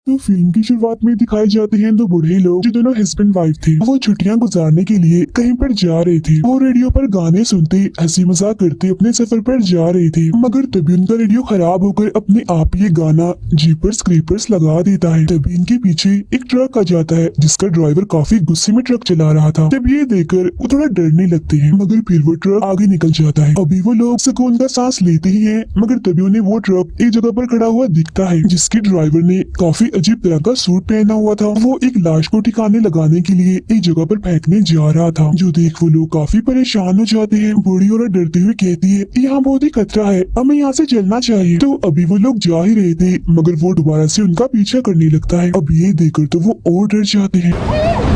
तो फिल्म की शुरुआत में दिखाए जाते हैं दो बूढ़े लोग जो दोनों हस्बैंड वाइफ थे। वो छुट्टियां गुजारने के लिए कहीं पर जा रहे थे। वो रेडियो पर गाने सुनते हंसी मजाक करते अपने सफर पर जा रहे थे, मगर तभी उनका रेडियो खराब होकर अपने आप ये गाना जीपर्स क्रीपर्स लगा देता है। तभी इनके पीछे एक ट्रक आ जाता है जिसका ड्राइवर काफी गुस्से में ट्रक चला रहा था। तब ये देखकर वो थोड़ा डरने लगते हैं, मगर फिर वो ट्रक आगे निकल जाता है। अभी वो लोग सुकून का सांस लेते ही हैं, मगर तभी उन्हें वो ट्रक एक जगह पर खड़ा हुआ दिखता है जिसके ड्राइवर ने काफी अजीब तरह का सूट पहना हुआ था। वो एक लाश को ठिकाने लगाने के लिए एक जगह पर फेंकने जा रहा था, जो देख वो लोग काफी परेशान हो जाते हैं। बूढ़ी औरत डरते हुए कहती है, यहाँ बहुत ही खतरा है, हमें यहाँ से चलना चाहिए। तो अभी वो लोग जा ही रहे थे, मगर वो दोबारा से उनका पीछा करने लगता है। अब ये देखकर तो वो और डर जाते हैं।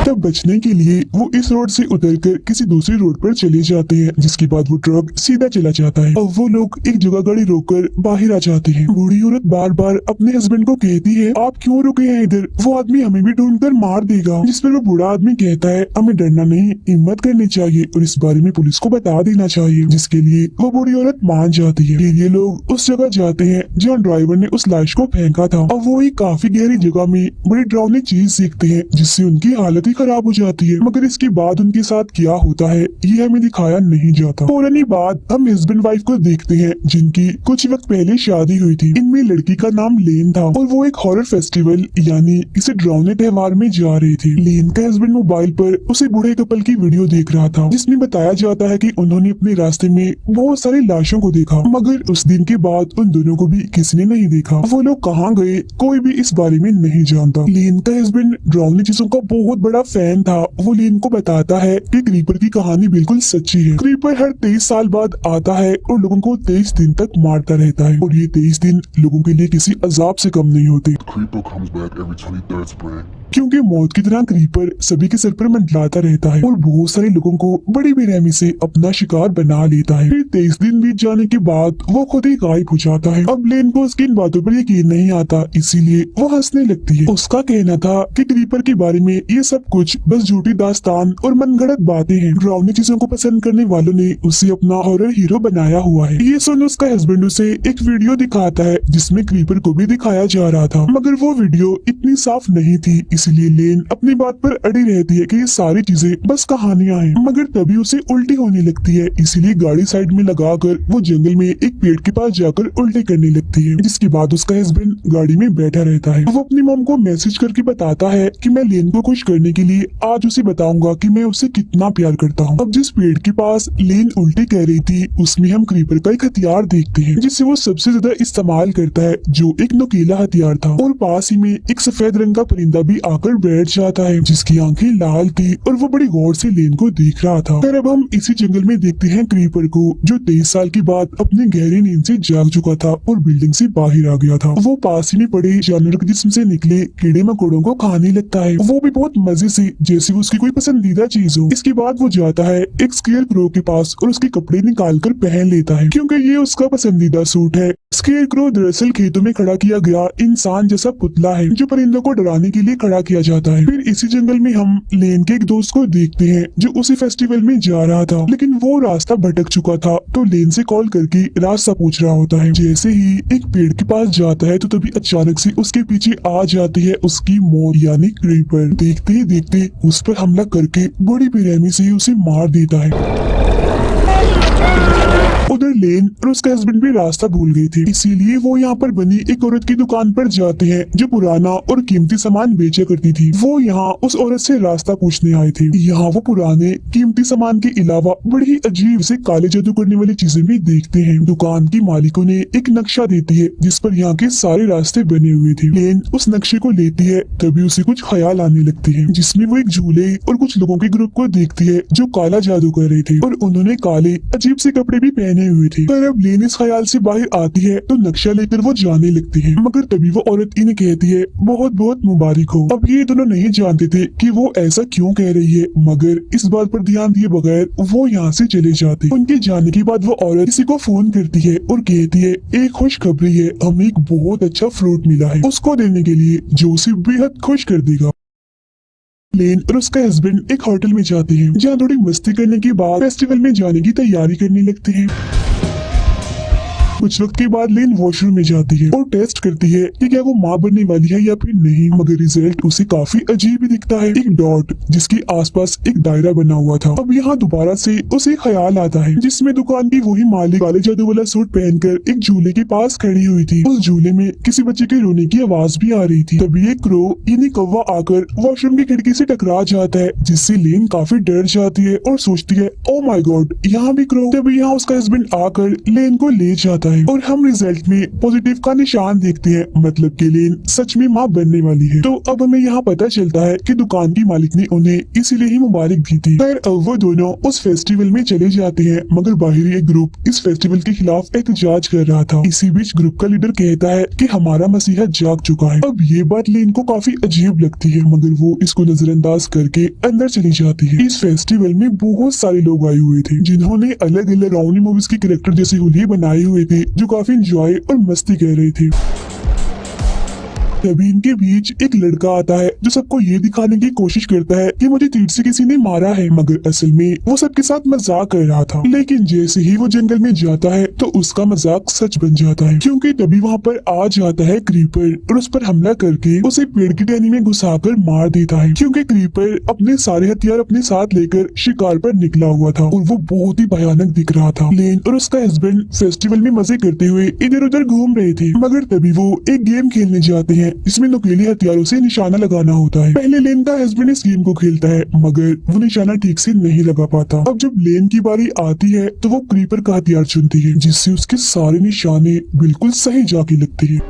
तब बचने के लिए वो इस रोड से उतरकर किसी दूसरी रोड पर चले जाते हैं, जिसके बाद वो ट्रक सीधा चला जाता है। अब वो लोग एक जगह गाड़ी रोककर बाहर आ जाते हैं। बूढ़ी औरत बार बार अपने हस्बैंड को कहती है, आप क्यों रुके हैं इधर, वो आदमी हमें भी ढूंढकर मार देगा। जिस पर वो बूढ़ा आदमी कहता है, हमें डरना नहीं, हिम्मत करनी चाहिए और इस बारे में पुलिस को बता देना चाहिए। जिसके लिए वो बूढ़ी औरत मान जाती है। फिर ये लोग उस जगह जाते हैं जहाँ ड्राइवर ने उस लाश को फेंका था। अब वो एक काफी गहरी जगह में बड़ी डरावनी चीज देखते हैं जिससे उनकी हालत खराब हो जाती है, मगर इसके बाद उनके साथ क्या होता है ये हमें दिखाया नहीं जाता। फौरन ही बाद हम हस्बैंड वाइफ को देखते हैं जिनकी कुछ वक्त पहले शादी हुई थी। इनमें लड़की का नाम लेन था और वो एक हॉरर फेस्टिवल यानी किसी डरावने त्योहार में जा रही थी। लेन का हस्बैंड मोबाइल पर उसे बूढ़े कपल की वीडियो देख रहा था जिसमें बताया जाता है कि उन्होंने अपने रास्ते में बहुत सारी लाशों को देखा, मगर उस दिन के बाद उन दोनों को भी किसी ने नहीं देखा। वो लोग कहाँ गए कोई भी इस बारे में नहीं जानता। लेन का हस्बैंड डरावनी चीजों का बहुत बड़ा फैन था। वो लेन को बताता है कि क्रीपर की कहानी बिल्कुल सच्ची है। क्रीपर हर 23 साल बाद आता है और लोगों को 23 दिन तक मारता रहता है, और ये 23 दिन लोगों के लिए किसी अजाब से कम नहीं होते, क्योंकि मौत की तरह क्रीपर सभी के सर पर मंडलाता रहता है और बहुत सारे लोगों को बड़ी बेरहमी से अपना शिकार बना लेता है। फिर 23 दिन बीत जाने के बाद वो खुद ही गायब हो जाता है। अब लेन को उसकी इन बातों पर यकीन नहीं आता, इसीलिए वो हंसने लगती है। उसका कहना था कि क्रीपर के बारे में ये सब कुछ बस झूठी दास्तान और मनगढ़ंत बातें हैं। डरावनी चीजों को पसंद करने वालों ने उसे अपना हॉरर हीरो बनाया हुआ है। ये सुन उसका हस्बैंड उसे एक वीडियो दिखाता है जिसमें क्रीपर को भी दिखाया जा रहा था, मगर वो वीडियो इतनी साफ नहीं थी, इसलिए लेन अपनी बात पर अड़ी रहती है कि ये सारी चीजें बस कहानियां हैं। मगर तभी उसे उल्टी होने लगती है, इसीलिए गाड़ी साइड में लगाकर वो जंगल में एक पेड़ के पास जाकर उल्टी करने लगती है। जिसके बाद उसका हस्बैंड गाड़ी में बैठा रहता है। वो अपनी मॉम को मैसेज करके बताता है कि मैं लेन को खुश करने के लिए आज उसे बताऊंगा कि मैं उसे कितना प्यार करता हूँ। अब जिस पेड़ के पास लेन उल्टी कह रही थी उसमें हम क्रीपर का एक हथियार देखते हैं जिसे वो सबसे ज्यादा इस्तेमाल करता है, जो एक नुकीला हथियार था। और पास ही में एक सफेद रंग का परिंदा भी आकर बैठ जाता है जिसकी आंखें लाल थी और वो बड़ी गौर से लेन को देख रहा था। फिर अब हम इसी जंगल में देखते हैं क्रीपर को, जो 23 साल के बाद अपने गहरी नींद से जाग चुका था और बिल्डिंग से बाहर आ गया था। वो पास ही में पड़े जानवर के जिस्म से निकले कीड़े मकोड़ों को खाने लगता है, वो भी बहुत मजे से, जैसे वो उसकी कोई पसंदीदा चीज हो। इसके बाद वो जाता है एक स्केयर क्रो के पास और उसके कपड़े निकाल कर पहन लेता है क्योंकि ये उसका पसंदीदा सूट है। स्केयर क्रो दरअसल खेतों में खड़ा किया गया इंसान जैसा पुतला है जो परिंदों को डराने के लिए खड़ा किया जाता है। फिर इसी जंगल में हम लेन के एक दोस्त को देखते हैं जो उसी फेस्टिवल में जा रहा था, लेकिन वो रास्ता भटक चुका था, तो लेन से कॉल करके रास्ता पूछ रहा होता है। जैसे ही एक पेड़ के पास जाता है तो तभी अचानक से उसके पीछे आ जाती है उसकी मौत यानी क्रीपर। देखते ही देखते उस पर हमला करके बड़ी बेरहमी से उसे मार देता है। उधर लेन और उसका हस्बैंड भी रास्ता भूल गए थे, इसीलिए वो यहाँ पर बनी एक औरत की दुकान पर जाते हैं जो पुराना और कीमती सामान बेचा करती थी। वो यहाँ उस औरत से रास्ता पूछने आए थे। यहाँ वो पुराने कीमती सामान के अलावा बड़ी ही अजीब से काले जादू करने वाली चीजें भी देखते हैं। दुकान की मालिकों ने एक नक्शा देती है जिस पर यहाँ के सारे रास्ते बने हुए थे। लेन उस नक्शे को लेती है, तभी उसे कुछ ख्याल आने लगते हैं जिसमें वो एक झूले और कुछ लोगों के ग्रुप को देखती है जो काला जादू कर रहे थे और उन्होंने काले अजीब से कपड़े भी पहने हुए थे। पर अब लेन इस ख्याल से बाहर आती है तो नक्शा लेकर वो जाने लगती है, मगर तभी वो औरत इन्हें कहती है बहुत बहुत मुबारक हो। अब ये दोनों नहीं जानते थे कि वो ऐसा क्यों कह रही है, मगर इस बात पर ध्यान दिए बगैर वो यहाँ से चले जाते। उनके जाने के बाद वो औरत किसी को फोन करती है और कहती है एक खुशखबरी है, हमें एक बहुत अच्छा फ्रूट मिला है उसको देने के लिए जो उसे बेहद खुश कर देगा। लेन और उसका हस्बैंड एक होटल में जाते हैं जहाँ थोड़ी मस्ती करने के बाद फेस्टिवल में जाने की तैयारी करने लगते हैं। कुछ वक्त के बाद लेन वॉशरूम में जाती है और टेस्ट करती है कि क्या वो माँ बनने वाली है या फिर नहीं, मगर रिजल्ट उसे काफी अजीब ही दिखता है। एक डॉट जिसके आसपास एक दायरा बना हुआ था। अब यहाँ दोबारा से उसे ख्याल आता है जिसमें दुकान की वही मालिक काले जादू वाला सूट पहनकर एक झूले के पास खड़ी हुई थी। उस झूले में किसी बच्चे के रोने की आवाज भी आ रही थी। तभी एक क्रो यानी कौवा आकर वॉशरूम की खिड़की से टकरा जाता है, जिससे लेन काफी डर जाती है और सोचती है ओ माय गॉड यहाँ भी क्रो। तभी यहाँ उसका हस्बैंड आकर लेन को ले जाता है और हम रिजल्ट में पॉजिटिव का निशान देखते हैं, मतलब कि लेन सच में माँ बनने वाली है। तो अब हमें यहाँ पता चलता है कि दुकान की मालिक ने उन्हें इसीलिए ही मुबारक दी थी। खैर अब वो दोनों उस फेस्टिवल में चले जाते हैं, मगर बाहरी एक ग्रुप इस फेस्टिवल के खिलाफ एहतजाज कर रहा था। इसी बीच ग्रुप का लीडर कहता है कि हमारा मसीहा जाग चुका है। अब ये बात लेन को काफी अजीब लगती है, मगर वो इसको नजरअंदाज करके अंदर चली जाती है। इस फेस्टिवल में बहुत सारे लोग आए हुए थे जिन्होंने अलग अलग रावणी मूवीज के कैरेक्टर जैसे होली बनाए हुए थे, जो काफी एंजॉय और मस्ती कर रहे थे। तभी इनके बीच एक लड़का आता है जो सबको ये दिखाने की कोशिश करता है कि मुझे तीर से किसी ने मारा है, मगर असल में वो सबके साथ मजाक कर रहा था। लेकिन जैसे ही वो जंगल में जाता है तो उसका मजाक सच बन जाता है, क्योंकि तभी वहाँ पर आ जाता है क्रीपर और उस पर हमला करके उसे पेड़ की टहनी में घुसाकर मार देता है। क्योंकि क्रीपर अपने सारे हथियार अपने साथ लेकर शिकार पर निकला हुआ था और वो बहुत ही भयानक दिख रहा था। लेन और उसका हस्बैंड फेस्टिवल में मजे करते हुए इधर उधर घूम रहे थे, मगर तभी वो एक गेम खेलने जाते हैं इसमें नुकीले हथियारों से निशाना लगाना होता है। पहले लेन का हस्बैंड इस गेम को खेलता है, मगर वो निशाना ठीक से नहीं लगा पाता। अब जब लेन की बारी आती है तो वो क्रीपर का हथियार चुनती है, जिससे उसके सारे निशाने बिल्कुल सही जाके लगते हैं।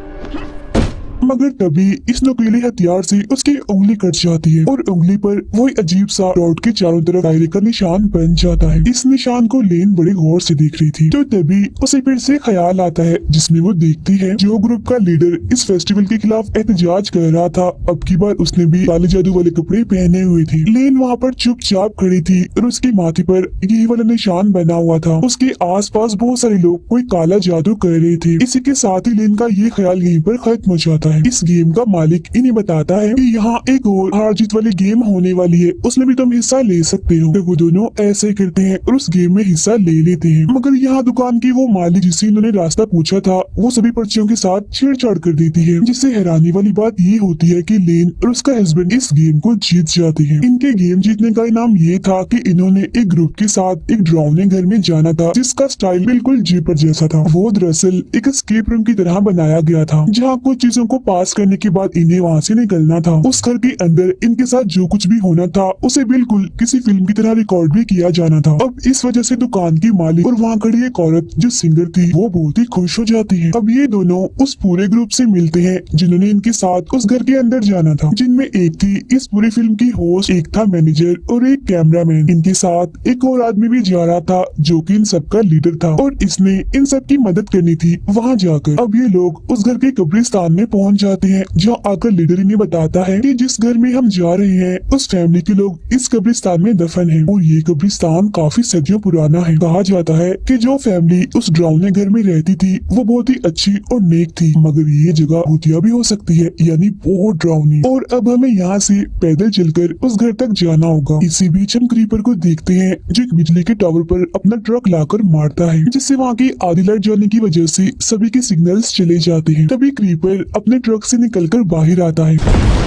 मगर तभी इस नुकीले हथियार से उसकी उंगली कट जाती है और उंगली पर वही अजीब सा रॉड के चारों तरफ दायरे का निशान बन जाता है। इस निशान को लेन बड़े गौर से देख रही थी, तो तभी उसे फिर से ख्याल आता है, जिसमें वो देखती है जो ग्रुप का लीडर इस फेस्टिवल के खिलाफ एहतजाज कर रहा था, अब की बार उसने भी काले जादू वाले कपड़े पहने हुए थे। लेन वहाँ पर चुपचाप खड़ी थी और उसकी माथे पर यही वाला निशान बना हुआ था। उसके आस पास बहुत सारे लोग कोई काला जादू कर रहे थे। इसी के साथ ही लेन का ये ख्याल यहीं पर खत्म हो जाता है। इस गेम का मालिक इन्हें बताता है कि यहाँ एक और हार जीत वाली गेम होने वाली है, उसमें भी तुम हिस्सा ले सकते हो। तो वो दोनों ऐसे करते हैं और उस गेम में हिस्सा ले लेते हैं। मगर यहाँ दुकान की वो मालिक जिससे इन्होंने रास्ता पूछा था, वो सभी पर्चियों के साथ छेड़छाड़ कर देती है, जिससे हैरानी वाली बात ये होती है कि लेन और उसका हस्बैंड इस गेम को जीत जाते हैं। इनके गेम जीतने का इनाम ये था कि इन्होंने एक ग्रुप के साथ एक डरावने घर में जाना था, जिसका स्टाइल बिल्कुल जीपर जैसा था। वो दरअसल एक एस्केप रूम की तरह बनाया गया था, जहाँ कुछ चीजों को पास करने के बाद इन्हें वहाँ से निकलना था। उस घर के अंदर इनके साथ जो कुछ भी होना था उसे बिल्कुल किसी फिल्म की तरह रिकॉर्ड भी किया जाना था। अब इस वजह से दुकान की मालिक और वहाँ खड़ी एक औरत जो सिंगर थी वो बहुत ही खुश हो जाती है। अब ये दोनों उस पूरे ग्रुप से मिलते हैं जिन्होंने इनके साथ उस घर के अंदर जाना था, जिनमें एक थी इस पूरी फिल्म की होस्ट, एक था मैनेजर और एक कैमरामैन। इनके साथ एक और आदमी भी जा रहा था जो कि इन सबका लीडर था और इसने इन सब की मदद करनी थी वहाँ जाकर। अब ये लोग उस घर के कब्रिस्तान में पहुँच जाते हैं, जहाँ आकर लीडर इन्हें बताता है कि जिस घर में हम जा रहे हैं उस फैमिली के लोग इस कब्रिस्तान में दफन हैं और ये कब्रिस्तान काफी सदियों पुराना है। कहा जाता है कि जो फैमिली उस डरावने घर में रहती थी वो बहुत ही अच्छी और नेक थी, मगर ये जगह भूतिया भी हो सकती है, यानी बहुत डरावनी। और अब हमें यहाँ से पैदल चलकर उस घर तक जाना होगा। इसी बीच हम क्रीपर को देखते हैं जो एक बिजली के टावर पर अपना ट्रक लाकर मारता है, जिससे वहाँ की आधी लाइट जाने की वजह से सभी के सिग्नल्स चले जाते हैं। तभी क्रीपर अपने ट्रक से निकलकर बाहर आता है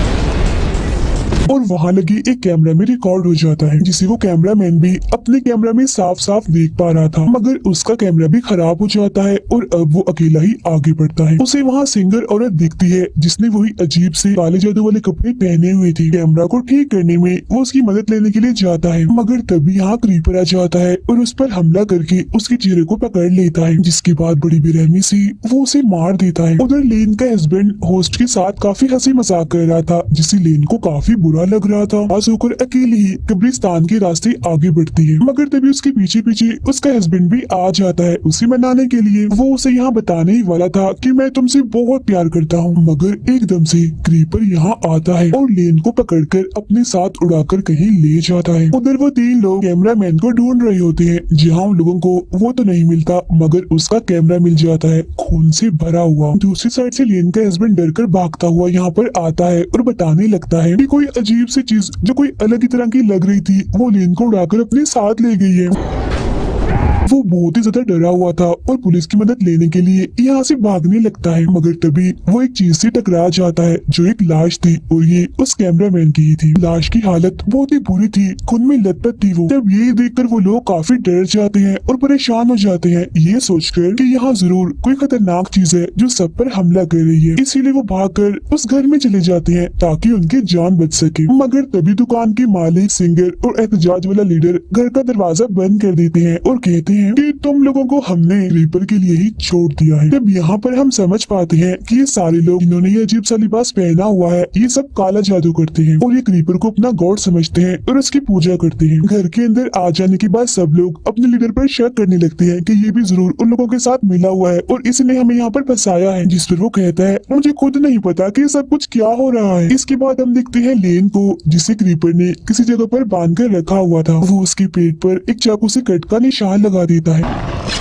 और वहाँ लगी एक कैमरा में रिकॉर्ड हो जाता है, जिसे वो कैमरामैन भी अपने कैमरा में साफ साफ देख पा रहा था, मगर उसका कैमरा भी खराब हो जाता है और अब वो अकेला ही आगे बढ़ता है। उसे वहाँ सिंगर औरत दिखती है जिसने वही अजीब से काले जादू वाले कपड़े पहने हुए थे। कैमरा को ठीक करने में वो उसकी मदद लेने के लिए जाता है, मगर तभी यहाँ क्रीपर आ जाता है और उस पर हमला करके उसके चेहरे को पकड़ लेता है, जिसके बाद बड़ी बेरहमी से वो उसे मार देता है। उधर लेन का हस्बैंड होस्ट के साथ काफी हंसी मजाक कर रहा था, जिससे लेन को काफी बुरा लग रहा था। पास होकर अकेली ही कब्रिस्तान के रास्ते आगे बढ़ती है, मगर तभी उसके पीछे पीछे उसका हस्बैंड भी आ जाता है उसे मनाने के लिए। वो उसे यहाँ बताने ही वाला था कि मैं तुमसे बहुत प्यार करता हूँ, मगर एकदम से क्रीपर यहाँ आता है और लेन को पकड़कर अपने साथ उड़ाकर कहीं ले जाता है। उधर वो तीन लोग कैमरामैन को ढूंढ रहे होते हैं, जहाँ उन लोगों को वो तो नहीं मिलता, मगर उसका कैमरा मिल जाता है खून से भरा हुआ। दूसरी साइड से लेन का हस्बैंड डरकर भागता हुआ यहाँ पर आता है और बताने लगता है कि कोई अजीब सी चीज जो कोई अलग ही तरह की लग रही थी वो लेन को उड़ाकर अपने साथ ले गई है। वो बहुत ही ज्यादा डरा हुआ था और पुलिस की मदद लेने के लिए यहाँ से भागने लगता है, मगर तभी वो एक चीज से टकरा जाता है जो एक लाश थी और ये उस कैमरामैन की ही थी। लाश की हालत बहुत ही बुरी थी, खून में लथपथ थी वो। तब ये देखकर वो लोग काफी डर जाते हैं और परेशान हो जाते हैं, ये सोचकर कि यहाँ जरूर कोई खतरनाक चीज है जो सब पर हमला कर रही है। इसीलिए वो भागकर उस घर में चले जाते हैं ताकि उनकी जान बच सके। मगर तभी दुकान के मालिक, सिंगर और एहतजाज वाला लीडर घर का दरवाजा बंद कर देते हैं और कहते हैं कि तुम लोगों को हमने क्रीपर के लिए ही छोड़ दिया है। तब यहाँ पर हम समझ पाते हैं कि ये सारे लोग जिन्होंने ये अजीब सा लिबास पहना हुआ है, ये सब काला जादू करते हैं और ये क्रीपर को अपना गॉड समझते हैं और उसकी पूजा करते हैं। घर के अंदर आ जाने के बाद सब लोग अपने लीडर पर शक करने लगते हैं कि ये भी जरूर उन लोगों के साथ मिला हुआ है और इसने हमें यहाँ पर फंसाया है। जिस पर वो कहता है, मुझे खुद नहीं पता कि सब कुछ क्या हो रहा है। इसके बाद हम देखते हैं लेन को, जिसे क्रीपर ने किसी जगह पर बांध कर रखा हुआ था। वो उसके पेट पर एक चाकू से कट का निशान लगा देता है।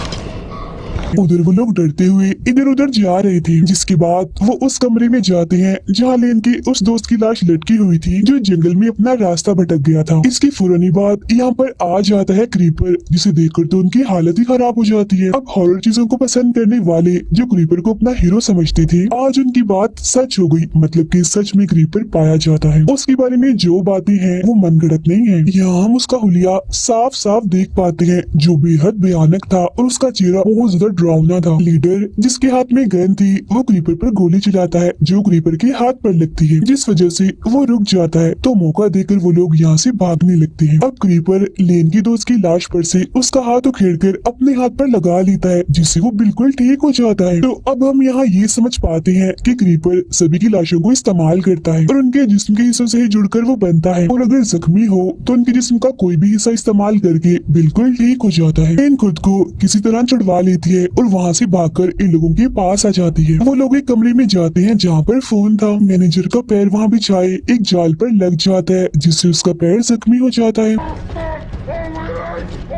उधर वो लोग डरते हुए इधर उधर जा रहे थे। जिसके बाद वो उस कमरे में जाते हैं जहाँ लेन के उस दोस्त की लाश लटकी हुई थी जो जंगल में अपना रास्ता भटक गया था। इसकी फौरनी बाद यहाँ पर आ जाता है क्रीपर, जिसे देखकर तो उनकी हालत ही खराब हो जाती है। अब हॉरर चीजों को पसंद करने वाले जो क्रीपर को अपना हीरो समझते थे, आज उनकी बात सच हो गई, मतलब कि सच में क्रीपर पाया जाता है। उसके बारे में जो बातें हैं वो मनगढ़ंत नहीं है। यहाँ हम उसका हुलिया साफ साफ देख पाते हैं जो बेहद भयानक था और उसका चेहरा बहुत ज्यादा डरावना था। लीडर जिसके हाथ में गन थी वो क्रीपर पर गोली चलाता है जो क्रीपर के हाथ पर लगती है, जिस वजह से वो रुक जाता है। तो मौका देकर वो लोग यहाँ से भागने लगते हैं। अब क्रीपर लेन की दोस्त की लाश पर से उसका हाथ उखेड़कर अपने हाथ पर लगा लेता है, जिससे वो बिल्कुल ठीक हो जाता है। तो अब हम यहाँ ये समझ पाते हैं कि क्रीपर सभी की लाशों को इस्तेमाल करता है और उनके जिस्म के हिस्सों से ही जुड़कर वो बनता है, और अगर जख्मी हो तो उनके जिस्म का कोई भी हिस्सा इस्तेमाल करके बिल्कुल ठीक हो जाता है। लेन खुद को किसी तरह छुड़वा लेती है और वहाँ से भागकर इन लोगों के पास आ जाती है। वो लोग एक कमरे में जाते हैं जहाँ पर फोन था। मैनेजर का पैर वहाँ बिछाए एक जाल पर लग जाता है, जिससे उसका पैर जख्मी हो जाता है।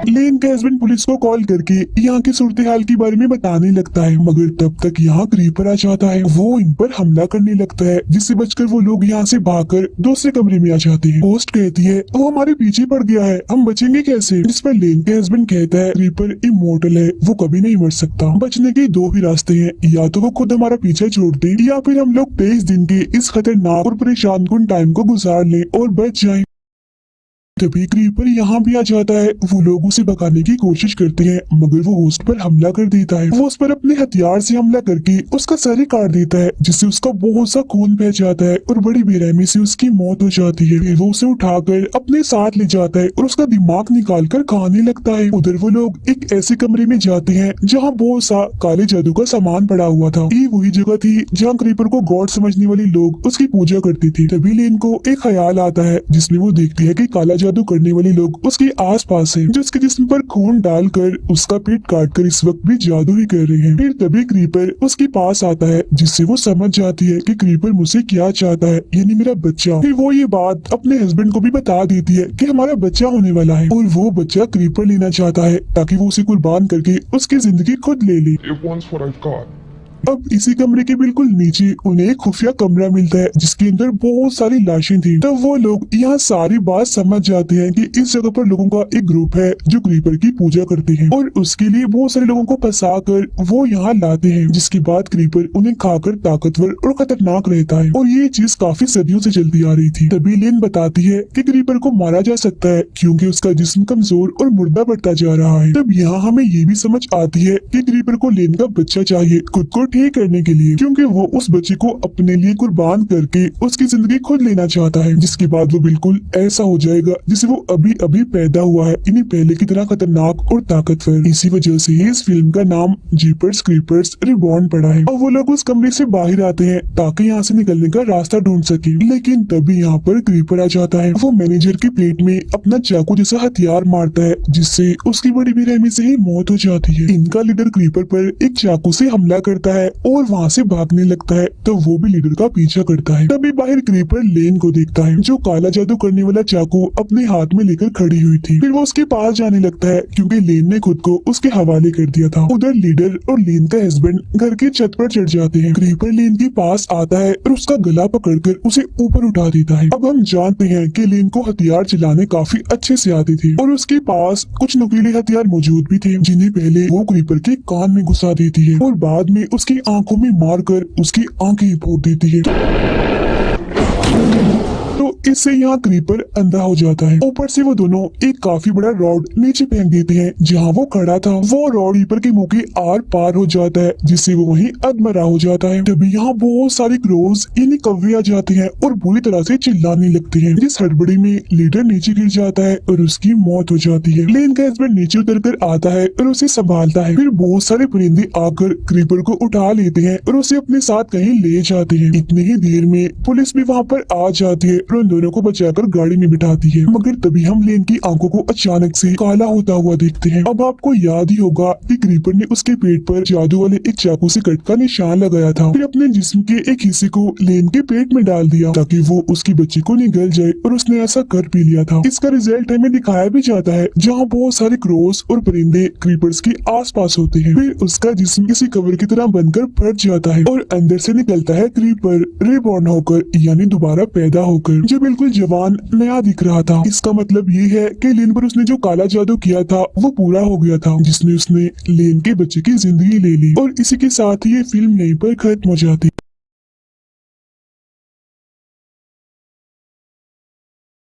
लेन का हस्बैंड पुलिस को कॉल करके यहाँ की सूरत हाल के बारे में बताने लगता है, मगर तब तक यहाँ क्रीपर आ जाता है। वो इन पर हमला करने लगता है, जिससे बचकर वो लोग यहाँ से भागकर दूसरे कमरे में आ जाते हैं। होस्ट कहती है, वो हमारे पीछे पड़ गया है, हम बचेंगे कैसे? जिस पर लेन के हस्बैंड कहता है, क्रीपर इमोर्टल है, वो कभी नहीं मर सकता। बचने के दो ही रास्ते हैं, या तो वो खुद हमारा पीछे छोड़ दे या फिर हम लोग 23 दिन के इस खतरनाक और परेशान कुन टाइम को गुजार लें और बच जाएं। तभी क्रीपर यहाँ भी आ जाता है। वो लोग उसे भगाने की कोशिश करते हैं, मगर वो होस्ट पर हमला कर देता है। वो उस पर अपने हथियार से हमला करके उसका सर ही काट देता है, जिससे उसका बहुत सा खून बह जाता है और बड़ी बेरहमी से उसकी मौत हो जाती है। फिर वो उसे उठाकर अपने साथ ले जाता है और उसका दिमाग निकाल कर खाने लगता है। उधर वो लोग एक ऐसे कमरे में जाते हैं जहाँ बहुत सा काले जादू का सामान पड़ा हुआ था। ये वही जगह थी जहाँ क्रीपर को गॉड समझने वाले लोग उसकी पूजा करते थे। तभी लेन को एक ख्याल आता है, जिसमें वो देखती है कि काला जादू करने वाले लोग उसके आसपास हैं, जो उसके जिस्म पर खून डालकर उसका पेट काटकर इस वक्त भी जादू ही कर रहे हैं। फिर तभी क्रीपर उसके पास आता है, जिससे वो समझ जाती है कि क्रीपर मुझसे क्या चाहता है, यानी मेरा बच्चा। फिर वो ये बात अपने हस्बैंड को भी बता देती है कि हमारा बच्चा होने वाला है और वो बच्चा क्रीपर लेना चाहता है ताकि वो उसे कुर्बान करके उसकी जिंदगी खुद ले ले। It wants what I've got. अब इसी कमरे के बिल्कुल नीचे उन्हें एक खुफिया कमरा मिलता है, जिसके अंदर बहुत सारी लाशें थी। तब वो लोग यहाँ सारी बात समझ जाते हैं कि इस जगह पर लोगों का एक ग्रुप है जो क्रीपर की पूजा करते हैं और उसके लिए बहुत सारे लोगों को फंसा कर वो यहाँ लाते हैं, जिसके बाद क्रीपर उन्हें खाकर ताकतवर और खतरनाक रहता है। और ये चीज काफी सदियों से चलती आ रही थी। तभी लेन बताती है कि क्रीपर को मारा जा सकता है क्योंकि उसका जिस्म कमजोर और मुर्दा बढ़ता जा रहा है। तब यहाँ हमें ये भी समझ आती है कि क्रीपर को लेन का बच्चा चाहिए खुद को ठीक करने के लिए, क्योंकि वो उस बच्चे को अपने लिए कुर्बान करके उसकी जिंदगी खुद लेना चाहता है, जिसके बाद वो बिल्कुल ऐसा हो जाएगा जिसे वो अभी अभी पैदा हुआ है, इन्हीं पहले की तरह खतरनाक और ताकतवर। इसी वजह से इस फिल्म का नाम जीपर्स क्रीपर्स रिबॉर्न पड़ा है। और वो लोग उस कमरे से बाहर आते हैं ताकि यहाँ से निकलने का रास्ता ढूंढ सके, लेकिन तभी यहाँ पर क्रीपर आ जाता है। वो मैनेजर की प्लेट में अपना चाकू जैसा हथियार मारता है, जिससे उसकी बड़ी बेरहमी से ही मौत हो जाती है। इनका लीडर क्रीपर पर एक चाकू से हमला करता है है और वहाँ से भागने लगता है, तो वो भी लीडर का पीछा करता है। तभी बाहर क्रीपर लेन को देखता है, जो काला जादू करने वाला चाकू अपने हाथ में लेकर खड़ी हुई थी। फिर वो उसके पास जाने लगता है क्योंकि लेन ने खुद को उसके हवाले कर दिया था। उधर लीडर और लेन का हस्बैंड घर की छत पर चढ़ जाते हैं। क्रीपर लेन के पास आता है और उसका गला पकड़कर उसे ऊपर उठा देता है। अब हम जानते हैं कि लेन को हथियार चलाने काफी अच्छे से आते थे और उसके पास कुछ नुकीले हथियार मौजूद भी थे, जिन्हें पहले वो क्रीपर के कान में घुसा देती है और बाद में उसकी आंखों में मारकर उसकी आंखें फोड़ देती है। तो इससे यहाँ क्रीपर अंधा हो जाता है। ऊपर से वो दोनों एक काफी बड़ा रॉड नीचे फेंक देते हैं। जहाँ वो खड़ा था वो रॉड क्रीपर के मुंह के आर पार हो जाता है, जिससे वो वहीं अधमरा हो जाता है। तभी यहाँ बहुत सारे क्रोज यानी कौवे आ जाते हैं और बुरी तरह से चिल्लाने लगते हैं। जिस हड़बड़ी में लीडर नीचे गिर जाता है और उसकी मौत हो जाती है। लेन का हस्बैंड नीचे उतर कर आता है और उसे संभालता है। फिर बहुत सारे परिंदे आकर क्रीपर को उठा लेते हैं और उसे अपने साथ कहीं ले जाते हैं। इतनी ही देर में पुलिस भी वहाँ पर आ जाती है और उन दोनों को बचाकर गाड़ी में बिठाती है। मगर तभी हम लेन की आंखों को अचानक से काला होता हुआ देखते हैं। अब आपको याद ही होगा कि क्रीपर ने उसके पेट पर जादू वाले एक चाकू से कट का निशान लगाया था। फिर अपने जिस्म के एक हिस्से को लेन के पेट में डाल दिया ताकि वो उसकी बच्ची को निगल जाए, और उसने ऐसा कर भी लिया था। इसका रिजल्ट हमें दिखाया भी जाता है, जहाँ बहुत सारे क्रोस और परिंदे क्रीपर्स के आसपास होते हैं। फिर उसका जिस्म किसी कवर की तरह बनकर फट जाता है और अंदर से निकलता है क्रीपर रिबॉर्न होकर, यानी दोबारा पैदा होकर, जो बिल्कुल जवान नया दिख रहा था। इसका मतलब ये है कि लेन पर उसने जो काला जादू किया था वो पूरा हो गया था, जिसमें उसने लेन के बच्चे की जिंदगी ले ली। और इसी के साथ ही ये फिल्म यहीं पर खत्म हो जाती।